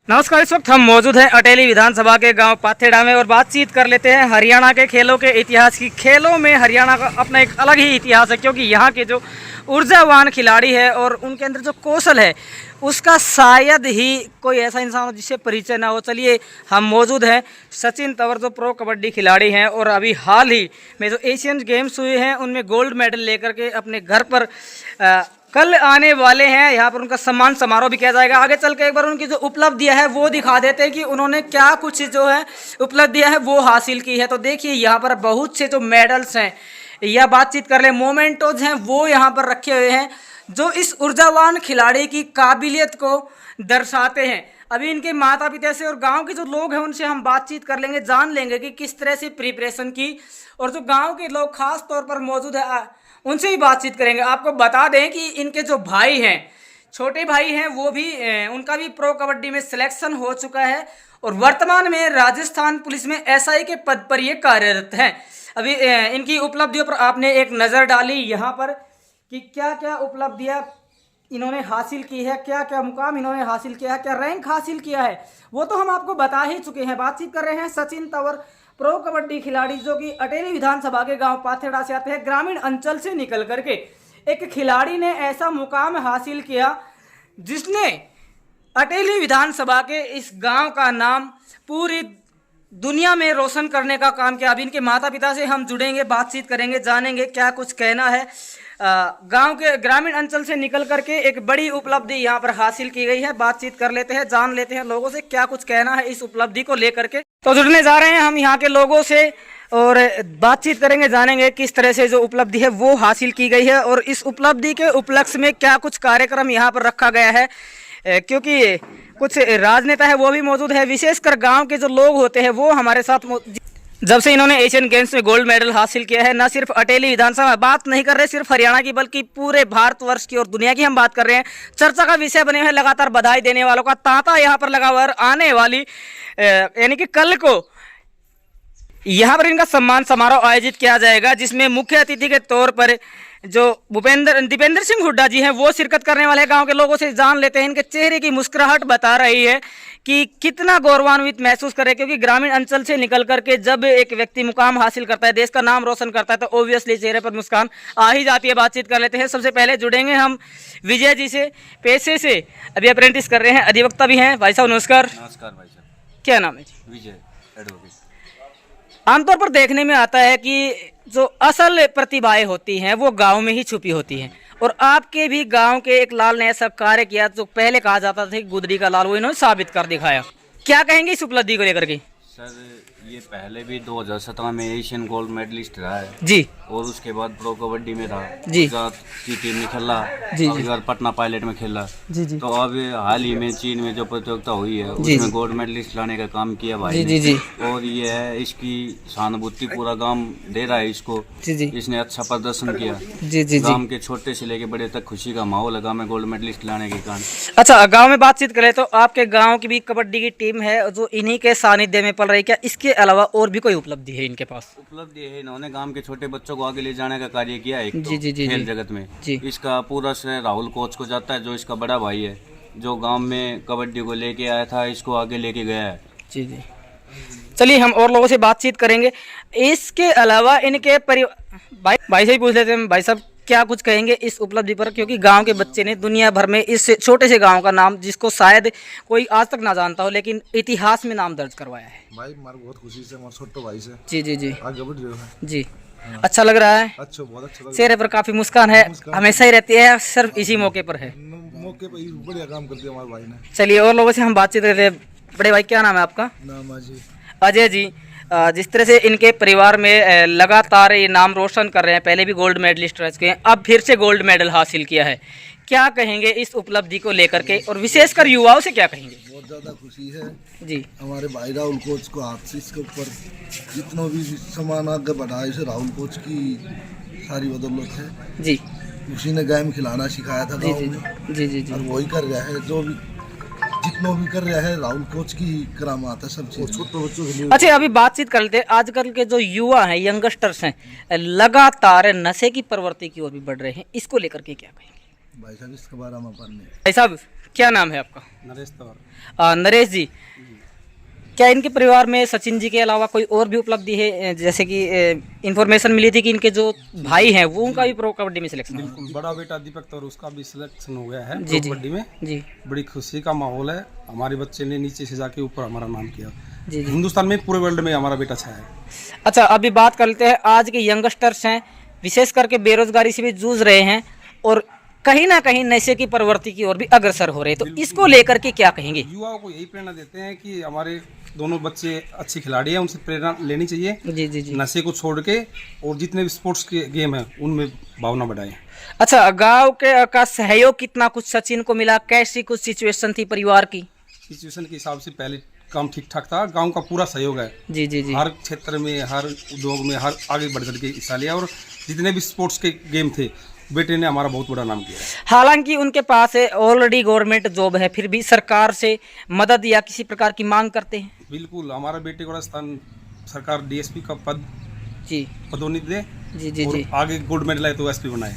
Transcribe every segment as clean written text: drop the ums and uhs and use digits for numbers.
नमस्कार। इस वक्त हम मौजूद हैं अटेली विधानसभा के गांव पाथेड़ा में और बातचीत कर लेते हैं हरियाणा के खेलों के इतिहास की। खेलों में हरियाणा का अपना एक अलग ही इतिहास है, क्योंकि यहाँ के जो ऊर्जावान खिलाड़ी है और उनके अंदर जो कौशल है उसका शायद ही कोई ऐसा इंसान हो जिससे परिचय ना हो। चलिए, हम मौजूद हैं सचिन तंवर जो प्रो कबड्डी खिलाड़ी हैं और अभी हाल ही में जो एशियन गेम्स हुए हैं उनमें गोल्ड मेडल लेकर के अपने घर पर कल आने वाले हैं। यहाँ पर उनका सम्मान समारोह भी किया जाएगा। आगे चल के एक बार उनकी जो उपलब्धियां है वो दिखा देते हैं कि उन्होंने क्या कुछ जो है उपलब्धियां है वो हासिल की है। तो देखिए, यहाँ पर बहुत से जो मेडल्स हैं या बातचीत कर ले मोमेंटोज हैं वो यहाँ पर रखे हुए हैं जो इस ऊर्जावान खिलाड़ी की काबिलियत को दर्शाते हैं। अभी इनके माता पिता से और गांव के जो लोग हैं उनसे हम बातचीत कर लेंगे, जान लेंगे कि किस तरह से प्रिपरेशन की, और जो गांव के लोग खास तौर पर मौजूद है उनसे ही बातचीत करेंगे। आपको बता दें कि इनके जो भाई हैं, छोटे भाई हैं, वो भी उनका भी प्रो कबड्डी में सिलेक्शन हो चुका है और वर्तमान में राजस्थान पुलिस में एसआई के पद पर ये कार्यरत हैं। अभी इनकी उपलब्धियों पर आपने एक नज़र डाली यहाँ पर कि क्या क्या उपलब्धियाँ इन्होंने हासिल की है, क्या क्या मुकाम इन्होंने हासिल किया है, क्या रैंक हासिल किया है, वो तो हम आपको बता ही चुके हैं। बातचीत कर रहे हैं सचिन तंवर, प्रो कबड्डी खिलाड़ी जो कि अटेली विधानसभा के गांव पाथेड़ा से आते हैं। ग्रामीण अंचल से निकल करके एक खिलाड़ी ने ऐसा मुकाम हासिल किया जिसने अटेली विधानसभा के इस गांव का नाम पूरी दुनिया में रोशन करने का काम किया। अभी इनके माता पिता से हम जुड़ेंगे, बातचीत करेंगे, जानेंगे क्या कुछ कहना है। गांव के ग्रामीण अंचल से निकल करके एक बड़ी उपलब्धि यहाँ पर हासिल की गई है। बातचीत कर लेते हैं, जान लेते हैं लोगों से क्या कुछ कहना है इस उपलब्धि को लेकर के। तो जुड़ने जा रहे हैं हम यहाँ के लोगों से और बातचीत करेंगे, जानेंगे किस तरह से जो उपलब्धि है वो हासिल की गई है और इस उपलब्धि के उपलक्ष्य में क्या कुछ कार्यक्रम यहाँ पर रखा गया है, क्योंकि कुछ राजनेता है वो भी मौजूद है। विशेषकर गांव के जो लोग होते हैं वो हमारे साथ जब से इन्होंने एशियन गेम्स में गोल्ड मेडल हासिल किया है, न सिर्फ अटेली विधानसभा में बात नहीं कर रहे सिर्फ हरियाणा की, बल्कि पूरे भारतवर्ष की और दुनिया की हम बात कर रहे हैं। चर्चा का विषय बने हुए लगातार बधाई देने वालों का तांता यहाँ पर लगा हुआ है। आने वाली यानी कि कल को यहाँ पर इनका सम्मान समारोह आयोजित किया जाएगा, जिसमें मुख्य अतिथि के तौर पर जो दीपेंद्र सिंह हुड्डा जी हैं वो शिरकत करने वाले हैं। गांव के लोगों से जान लेते हैं, इनके चेहरे की मुस्कुराहट बता रही है कि कितना गौरवान्वित महसूस करे, क्योंकि ग्रामीण अंचल से निकल करके जब एक व्यक्ति मुकाम हासिल करता है, देश का नाम रोशन करता है, तो ऑब्वियसली चेहरे पर मुस्कान आ ही जाती है। बातचीत कर लेते हैं। सबसे पहले जुड़ेंगे हम विजय जी से, पेशे से अभी अप्रेंटिस कर रहे हैं, अधिवक्ता भी हैं। भाई साहब नमस्कार। नमस्कार भाई साहब। क्या नाम है जी? विजय, एडवोकेट। आमतौर पर देखने में आता है कि जो असल प्रतिभाएं होती हैं वो गांव में ही छुपी होती हैं, और आपके भी गांव के एक लाल ने ऐसा कार्य किया जो पहले कहा जाता था कि गुदरी का लाल, वो इन्होंने साबित कर दिखाया। क्या कहेंगे इस उपलब्धि को लेकर के? सर, ये पहले भी 2017 में एशियन गोल्ड मेडलिस्ट रहा है जी, और उसके बाद प्रो कबड्डी में रहा जी, गुजरात की टीम में खेला जी, उसके बाद पटना पायलट में खेला जी, जी, तो अब हाल ही में चीन में जो प्रतियोगिता हुई है जी, उसमें गोल्ड मेडलिस्ट लाने का काम किया भाई जी, ने। जी, और ये है, इसकी सहानुभूति पूरा गांव दे रहा है इसको। जी, जी, इसने अच्छा प्रदर्शन किया। जी, जी, गांव के छोटे से लेके बड़े तक खुशी का माहौल है गांव में गोल्ड मेडलिस्ट लाने के कारण। अच्छा, गांव में बातचीत करें तो आपके गांव की भी कबड्डी की टीम है जो इन्हीं के सानिध्य में पल रही। क्या इसके अलावा और भी कोई उपलब्धि है इनके पास? उपलब्धि है, इन्होंने गांव के छोटे बच्चों को आगे ले जाने का कार्य किया है। एक जी, जी, जी, खेल जी, जगत में जी, इसका पूरा श्रेय राहुल कोच को जाता है, जो इसका बड़ा भाई है, जो गांव में कबड्डी को लेके आया था, इसको आगे लेके गया है। जी, जी। चलिए, हम और लोगों से बातचीत करेंगे। इसके अलावा इनके भाई से ही पूछ लेते हैं। भाई साहब, क्या कुछ कहेंगे इस उपलब्धि पर, क्योंकि गांव के बच्चे ने दुनिया भर में इस छोटे से गांव का नाम, जिसको शायद कोई आज तक ना जानता हो, लेकिन इतिहास में नाम दर्ज करवाया है। भाई मार बहुत खुशी से, हमारे छोटे भाई से। जी, जी, जी, आगे बढ़ रहे हो। जी। अच्छा लग रहा है? अच्छा, बहुत अच्छा लग चेहरे पर काफी मुस्कान है, हमेशा ही रहती है, सिर्फ इसी मौके पर है। मौके पे ही बढ़िया काम कर दिया हमारे भाई ने। चलिए, और लोगों से हम बातचीत करते हैं। बड़े भाई, क्या नाम है आपका? नाम अजय। अजय जी, जिस तरह से इनके परिवार में लगातार ये नाम रोशन कर रहे हैं, पहले भी गोल्ड मेडलिस्ट रह चुके हैं, अब फिर से गोल्ड मेडल हासिल किया है, क्या कहेंगे इस उपलब्धि को लेकर के, और विशेषकर युवाओं से क्या कहेंगे? बहुत ज़्यादा खुशी है जी, हमारे भाई राहुल कोच को हाथ से इसके ऊपर जितना भी सामान आगे बढ़ाया, इसे राहुल कोच की सारी बदौलत है जी, उसी ने गेम खिलाना सिखाया था जी, गाँव जी, में, जी, जी, जी, और वही कर रहा है। जो भी जितना भी कर रहा है राहुल कोच की करामात है सब चीज़। छोटे बच्चों के लिए। अच्छा, अभी बातचीत कर लेते हैं। आजकल के जो युवा हैं, यंगस्टर्स हैं, लगातार नशे की प्रवृत्ति की ओर भी बढ़ रहे हैं, इसको लेकर के क्या कहेंगे? भाई साहब, इसके बारे में अपन ने भाई साहब, क्या नाम है आपका? नरेश तौर। नरेश जी, क्या इनके परिवार में सचिन जी के अलावा कोई और भी उपलब्धि है? जैसे कि इंफॉर्मेशन मिली थी कि इनके जो भाई हैं वो उनका भी प्रो कबड्डी में सिलेक्शन हुआ। बिल्कुल, बड़ा बेटा दीपक तौर उसका भी सिलेक्शन हो गया है जी, प्रो कबड्डी में। जी बड़ी खुशी का माहौल है। हमारे बच्चे ने नीचे से जाके ऊपर हमारा नाम किया। जी जी। हिंदुस्तान में, पूरे वर्ल्ड में हमारा बेटा छाया है। अच्छा, अभी बात कर लेते हैं। आज के यंगस्टर्स हैं, विशेष करके बेरोजगारी से भी जूझ रहे हैं और कहीं ना कहीं नशे की प्रवृत्ति की ओर भी अग्रसर हो रहे हैं, तो इसको लेकर के क्या कहेंगे? युवाओं को यही प्रेरणा देते हैं कि हमारे दोनों बच्चे अच्छे खिलाड़ी हैं, उनसे प्रेरणा लेनी चाहिए। जी जी जी। नशे को छोड़ के और जितने भी स्पोर्ट्स के गेम हैं उनमें भावना बढ़ाएं। अच्छा, गांव के का सहयोग कितना कुछ सचिन को मिला? कैसी कुछ सिचुएशन थी परिवार की? सिचुएशन के हिसाब से पहले काम ठीक ठाक था। गांव का पूरा सहयोग है। जी जी जी। हर क्षेत्र में, हर उद्योग में, हर आगे बढ़ चढ़ के हिस्सा लिया और जितने भी स्पोर्ट्स के गेम थे बेटे ने हमारा बहुत बड़ा नाम किया। हालांकि उनके पास ऑलरेडी गवर्नमेंट जॉब है, फिर भी सरकार से मदद या किसी प्रकार की मांग करते हैं? बिल्कुल, हमारा बेटे को राजस्थान सरकार डीएसपी का पद जी पदोन्नति दे जी जी और जी। आगे गोल्ड मेडल आए तो एसपी बनाए।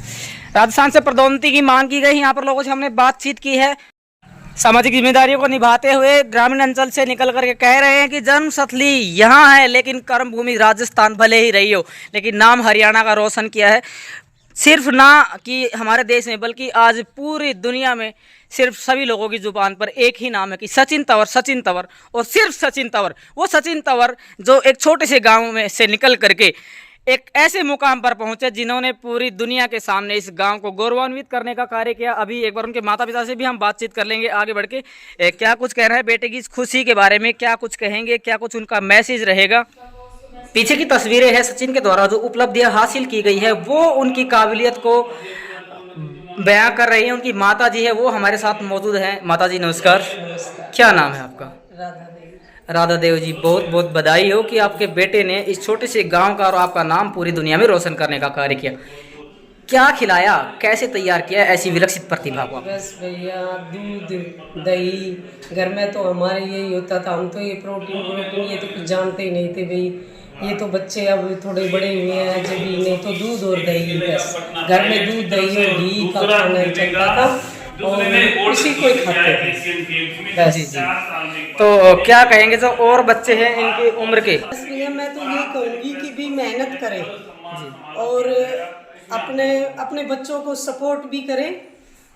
राजस्थान से पदोन्नति की मांग की गई। यहाँ पर लोगों से हमने बातचीत की है। सामाजिक जिम्मेदारियों को निभाते हुए ग्रामीण अंचल से निकल करके कह रहे हैं कि जन्मस्थली यहाँ है लेकिन कर्मभूमि राजस्थान भले ही रही हो, लेकिन नाम हरियाणा का रोशन किया है। सिर्फ ना कि हमारे देश में बल्कि आज पूरी दुनिया में सिर्फ सभी लोगों की जुबान पर एक ही नाम है कि सचिन तंवर, सचिन तंवर और सिर्फ सचिन तंवर। वो सचिन तंवर जो एक छोटे से गांव में से निकल करके एक ऐसे मुकाम पर पहुंचे जिन्होंने पूरी दुनिया के सामने इस गांव को गौरवान्वित करने का कार्य किया। अभी एक बार उनके माता पिता से भी हम बातचीत कर लेंगे आगे बढ़ के। क्या कुछ कहना है बेटे की इस खुशी के बारे में, क्या कुछ कहेंगे, क्या कुछ उनका मैसेज रहेगा? पीछे की तस्वीरें हैं सचिन के द्वारा जो उपलब्धियां हासिल की गई है वो उनकी काबिलियत को बयां कर रही है। उनकी माता जी है वो हमारे साथ मौजूद हैं। माता जी नमस्कार, क्या नाम है आपका? राधा देव जी, बहुत बहुत बधाई हो कि आपके बेटे ने इस छोटे से गांव का और आपका नाम पूरी दुनिया में रोशन करने का कार्य किया। क्या खिलाया, कैसे तैयार किया ऐसी विलक्षित प्रतिभा को? बस भैया, दूध दही घर में तो हमारे यही होता था। हम तो ये प्रोटीन ये तो कुछ जानते ही नहीं थे भाई। ये तो बच्चे अब थोड़े बड़े हुए हैं जब भी, नहीं तो दूध और दही, बस घर में दूध दही और घी का खाना चलता था और उसी को ही खाते थे। जी जी। तो क्या कहेंगे जो और बच्चे हैं इनकी उम्र के? बस भैया मैं तो ये कहूँगी कि भी मेहनत करें और अपने बच्चों को सपोर्ट भी करें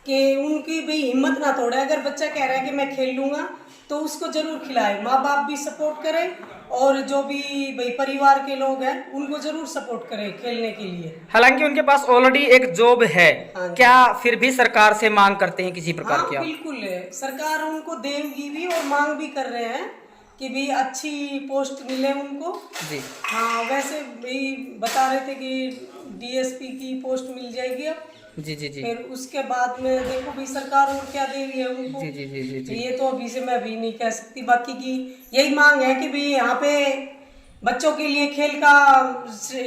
कि उनकी भी हिम्मत ना तोड़े। अगर बच्चा कह रहा है कि मैं खेल लूँगा तो उसको जरूर खिलाए। माँ बाप भी सपोर्ट करें और जो भी भाई परिवार के लोग हैं उनको जरूर सपोर्ट करें खेलने के लिए। हालांकि उनके पास ऑलरेडी एक जॉब है, क्या फिर भी सरकार से मांग करते हैं किसी प्रकार की? बिल्कुल, सरकार उनको देगी भी और मांग भी कर रहे हैं कि भी अच्छी पोस्ट मिले उनको जी। हाँ, वैसे भी बता रहे थे कि डीएसपी की पोस्ट मिल जाएगी अब। जी जी जी। फिर उसके बाद में देखो भी सरकार और क्या दे रही है उनको। जी जी जी जी। ये तो अभी से मैं भी नहीं कह सकती। बाकी की यही मांग है कि भी यहाँ पे बच्चों के लिए खेल का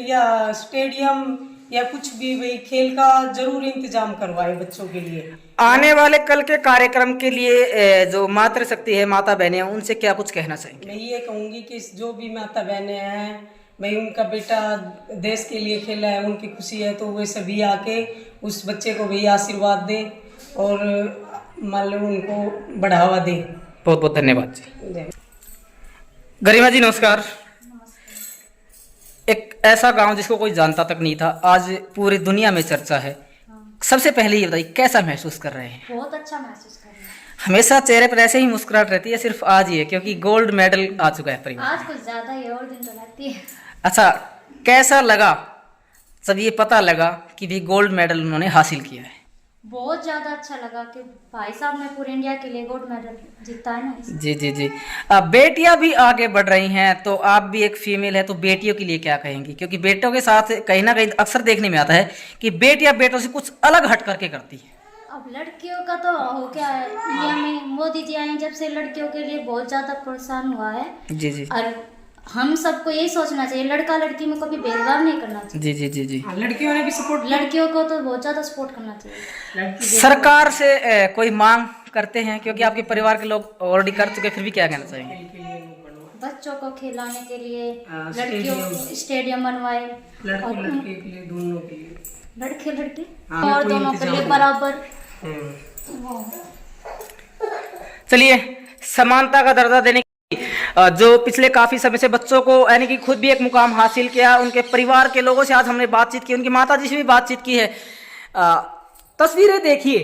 या स्टेडियम या कुछ भी भाई खेल का जरूर इंतजाम करवाए बच्चों के लिए। आने वाले कल के कार्यक्रम के लिए जो मातृशक्ति है, माता बहनें हैं, उनसे क्या कुछ कहना चाहेंगे? मैं ये कहूँगी कि जो भी माता बहनें हैं भाई, उनका बेटा देश के लिए खेला है, उनकी खुशी है तो वे सभी आके उस बच्चे को भी आशीर्वाद दे और मान लो उनको बढ़ावा दे। बहुत बहुत धन्यवाद जी। गरिमा जी नमस्कार। एक ऐसा गांव जिसको कोई जानता तक नहीं था, आज पूरी दुनिया में चर्चा है। सबसे पहले ये बताइए कैसा महसूस कर रहे हैं? बहुत अच्छा महसूस कर रहे हैं। हमेशा चेहरे पर ऐसे ही मुस्कुराहट रहती है, सिर्फ आज ही है क्योंकि गोल्ड मेडल आ चुका है परिवार? आज कुछ ज्यादा ही और दिन तो रहती है। अच्छा, कैसा लगा जब ये पता लगा कि भी गोल्ड मेडल उन्होंने हासिल किया है? बहुत ज्यादा अच्छा लगा कि भाई साहब ने पूरे इंडिया के लिए गोल्ड मेडल जीता है ना। जी जी जी। बेटियां भी आगे बढ़ रही हैं, तो आप भी एक फीमेल है तो बेटियों के लिए क्या कहेंगी? क्योंकि बेटों के साथ कहीं ना कहीं अक्सर देखने में आता है कि बेटियां बेटों से कुछ अलग हट करके करती हैं। अब लड़कियों का तो हो क्या है, इंडिया में मोदी जी आए जब से लड़कियों के लिए बहुत ज्यादा प्रोत्साहन हुआ है। जी जी। और हम सबको यही सोचना चाहिए, लड़का लड़की में कभी भेदभाव नहीं करना चाहिए। जी जी जी जी। लड़कियों ने भी सपोर्ट, लड़कियों को तो बहुत ज्यादा सपोर्ट करना चाहिए। सरकार से कोई मांग करते हैं क्योंकि आपके परिवार के लोग ऑलरेडी कर चुके, फिर भी क्या कहना चाहेंगे? बच्चों को खिलाने के लिए लड़कियों को स्टेडियम बनवाए, लड़के लड़के के लिए, दोनों के लिए, लड़के लड़के और दोनों के लिए बराबर। चलिए, समानता का दर्जा देने की जो पिछले काफी समय से बच्चों को यानी कि खुद भी एक मुकाम हासिल किया, उनके परिवार के लोगों से आज हमने बातचीत की, उनकी माता जी से भी बातचीत की है। तस्वीरें देखिए,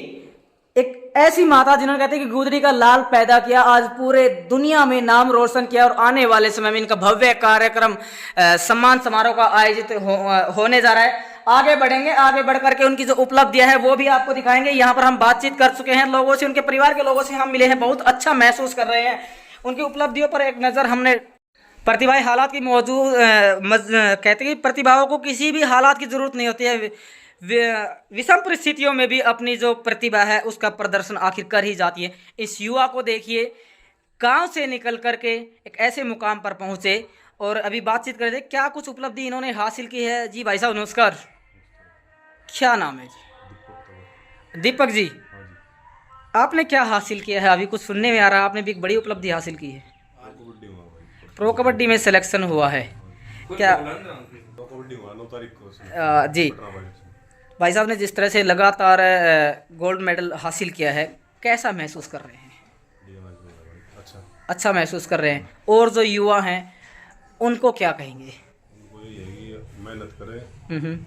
एक ऐसी माता जिन्होंने कहते हैं कि गुदड़ी का लाल पैदा किया, आज पूरे दुनिया में नाम रोशन किया और आने वाले समय में इनका भव्य कार्यक्रम सम्मान समारोह का आयोजित होने जा रहा है। आगे बढ़ेंगे, आगे बढ़ करके उनकी जो उपलब्धियां है वो भी आपको दिखाएंगे। यहाँ पर हम बातचीत कर चुके हैं लोगों से, उनके परिवार के लोगों से हम मिले हैं, बहुत अच्छा महसूस कर रहे हैं। उनकी उपलब्धियों पर एक नज़र हमने प्रतिभाएं हालात की मौजूद कहते हैं कि प्रतिभाओं को किसी भी हालात की जरूरत नहीं होती है, विषम परिस्थितियों में भी अपनी जो प्रतिभा है उसका प्रदर्शन आखिर कर ही जाती है। इस युवा को देखिए, गांव से निकल करके एक ऐसे मुकाम पर पहुंचे और अभी बातचीत कर रहे थे, क्या कुछ उपलब्धि इन्होंने हासिल की है। जी भाई साहब नमस्कार, क्या नाम है जी? दीपक जी, आपने क्या हासिल किया है? अभी कुछ सुनने में आ रहा है आपने भी एक बड़ी उपलब्धि हासिल की है, प्रो कबड्डी में सिलेक्शन हुआ है क्या? जी भाई साहब ने जिस तरह से लगातार गोल्ड मेडल हासिल किया है, कैसा महसूस कर रहे हैं? अच्छा महसूस कर रहे हैं। और जो युवा हैं उनको क्या कहेंगे? उनको ये है कि मेहनत करें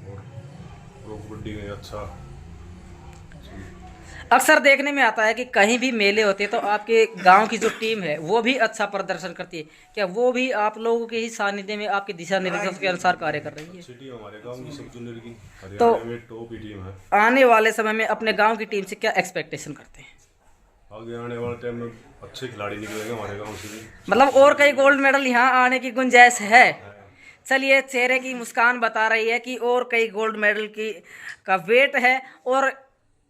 और प्रो कबड्डी में अच्छा। अक्सर देखने में आता है कि कहीं भी मेले होते हैं तो आपके गांव की जो टीम है वो भी अच्छा प्रदर्शन करती है, क्या वो भी आप लोगों के ही सानिध्य में आपके दिशा निर्देश के अनुसार कार्य कर रही है? सिटी हमारे गांव की सब जूनियर की तो हरियाणा में टॉप की टीम है। आने वाले समय में अपने गांव की टीम से क्या एक्सपेक्टेशन करते हैं? आगे आने वाले टाइम में अच्छे खिलाड़ी निकलेंगे हमारे गांव से भी, मतलब और कई गोल्ड मेडल यहाँ आने की गुंजाइश है। चलिए, चेहरे की मुस्कान बता रही है कि और कई गोल्ड मेडल की का वेट है और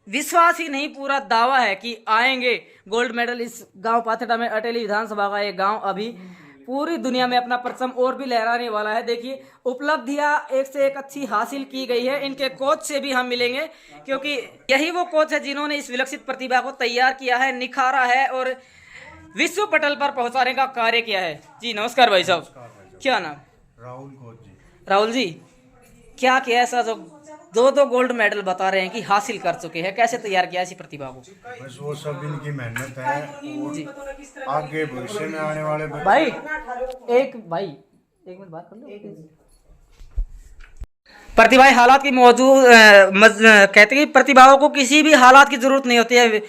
विश्वास ही नहीं पूरा दावा है कि आएंगे गोल्ड मेडल। इस गांव पाथेड़ा में अटेली विधानसभा का ये गांव अभी पूरी दुनिया में अपना परचम और भी लहराने वाला है। देखिए, उपलब्धियां एक से एक अच्छी हासिल की गई है। इनके कोच से भी हम मिलेंगे क्योंकि यही वो कोच है जिन्होंने इस विकसित प्रतिभा को तैयार किया है, निखारा है और विश्व पटल पर पहुंचाने का कार्य किया है। जी नमस्कार भाई साहब, क्या नाम? राहुल कोच जी। राहुल जी, क्या किया ऐसा जो दो गोल्ड मेडल बता रहे हैं कि हासिल कर चुके हैं, कैसे तैयार किया ऐसी प्रतिभा को? बस वो सब इनकी मेहनत है और आगे भविष्य में आने वाले भाई एक मिनट बात कर लो। प्रतिभाएं हालात की मौजूद कहते हैं कि प्रतिभाओं को किसी भी हालात की जरूरत नहीं होती है,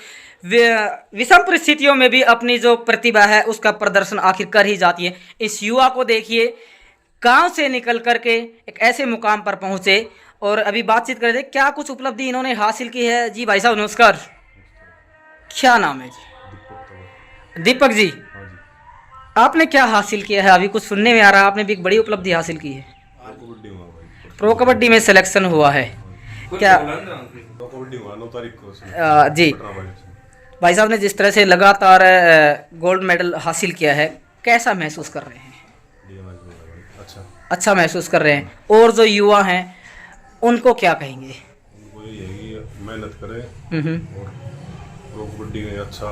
विषम परिस्थितियों में भी अपनी जो प्रतिभा है उसका प्रदर्शन आखिर कर ही जाती है। इस युवा को देखिए, गांव से निकल करके एक ऐसे मुकाम पर पहुंचे और अभी बातचीत कर रहे थे, क्या कुछ उपलब्धि इन्होंने हासिल की है। जी भाई साहब नमस्कार, क्या नाम है जी? दीपक जी, आपने क्या हासिल किया है? अभी कुछ सुनने में आ रहा है आपने भी एक बड़ी उपलब्धि हासिल की है, प्रो कबड्डी में सिलेक्शन हुआ है क्या? जी भाई साहब ने जिस तरह से लगातार गोल्ड मेडल हासिल किया है, कैसा महसूस कर रहे हैं? अच्छा महसूस कर रहे हैं। और जो युवा हैं उनको क्या कहेंगे? उनको ये है कि मेहनत करें और प्रो कबड्डी में अच्छा।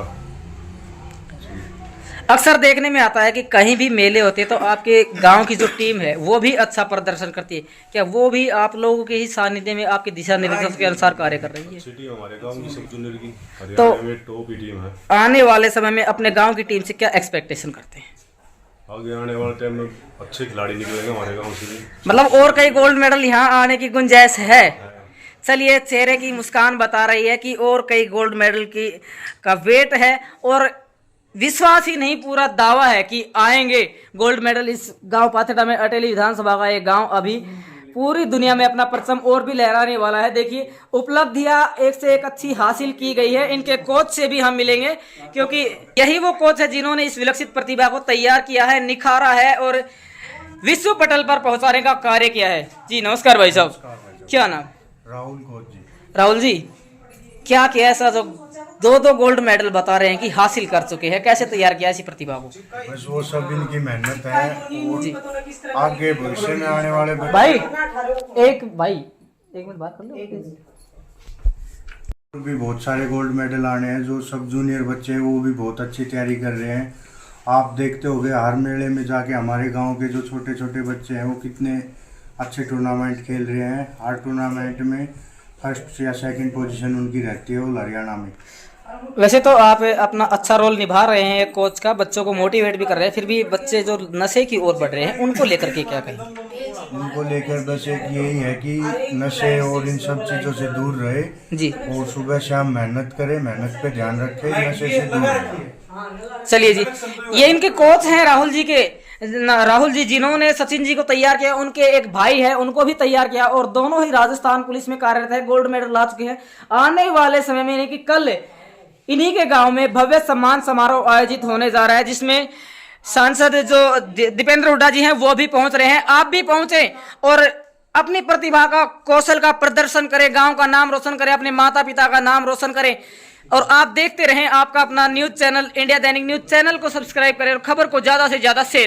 अक्सर देखने में आता है कि कहीं भी मेले होते हैं तो आपके गांव की जो टीम है वो भी अच्छा प्रदर्शन करती है, क्या वो भी आप लोगों के ही सानिध्य में आपके दिशा निर्देश के अनुसार कार्य कर रही है? सिटी हमारे गांव की सब जूनियर की हरियाणा में टॉप की टीम है। आने वाले समय में अपने गांव की टीम से क्या एक्सपेक्टेशन करते हैं? आगे आने वाले टाइम में अच्छे खिलाड़ी निकलेंगे हमारे गांव से भी, मतलब और कई गोल्ड मेडल यहाँ आने की गुंजाइश है। चलिए, चेहरे की मुस्कान बता रही है कि और कई गोल्ड मेडल की का वेट है और विश्वास ही नहीं पूरा दावा है कि आएंगे गोल्ड मेडल। इस गांव पाथेड़ा में अटेली विधानसभा का ये गांव अभी पूरी दुनिया में अपना परचम और भी लहराने वाला है। देखिए, उपलब्धियां एक से एक अच्छी हासिल की गई है। इनके कोच से भी हम मिलेंगे क्योंकि यही वो कोच है जिन्होंने इस विकसित प्रतिभा को तैयार किया है, निखारा है और विश्व पटल पर पहुंचाने का कार्य किया है। जी नमस्कार भाई साहब, क्या नाम? राहुल कोच जी। राहुल जी, क्या किया ऐसा जो दो गोल्ड मेडल बता रहे हैं कि हासिल कर चुके हैं, कैसे तैयार किया ऐसी प्रतिभा को? बस वो सब इनकी मेहनत है और आगे भविष्य में आने वाले एक मिनट बात कर लो। भी बहुत सारे गोल्ड मेडल आने हैं, जो सब जूनियर बच्चे हैं वो भी बहुत अच्छी तैयारी कर रहे हैं। आप देखते होंगे हर मेले में जाके हमारे गांव के जो छोटे छोटे बच्चे हैं वो कितने अच्छे टूर्नामेंट खेल रहे हैं। हर टूर्नामेंट में फर्स्ट या सेकंड पोजीशन उनकी रहती है, वो हरियाणा में। वैसे तो आप अपना अच्छा रोल निभा रहे हैं एक कोच का, बच्चों को मोटिवेट भी कर रहे हैं, फिर भी बच्चे जो नशे की ओर बढ़ रहे हैं उनको लेकर के क्या कहें? उनको लेकर बस एक यही है कि नशे और इन सब चीज़ों से दूर रहे जी, और सुबह शाम मेहनत करे, मेहनत पे ध्यान रखे, नशे से दूर रहे। चलिए जी, ये इनके कोच हैं राहुल जी के, राहुल जी जिन्होंने सचिन जी को तैयार किया, उनके एक भाई है उनको भी तैयार किया और दोनों ही राजस्थान पुलिस में कार्यरत है, गोल्ड मेडल ला चुके हैं। आने वाले समय में यानी कि कल इन्हीं के गांव में भव्य सम्मान समारोह आयोजित होने जा रहा है, जिसमें सांसद जो दीपेंद्र हुड्डा जी हैं वो भी पहुंच रहे हैं। आप भी पहुंचे और अपनी प्रतिभा का, कौशल का प्रदर्शन करें, गांव का नाम रोशन करें, अपने माता पिता का नाम रोशन करें और आप देखते रहें आपका अपना न्यूज चैनल इंडिया दैनिक न्यूज चैनल को सब्सक्राइब करें और खबर को ज्यादा से ज्यादा शेयर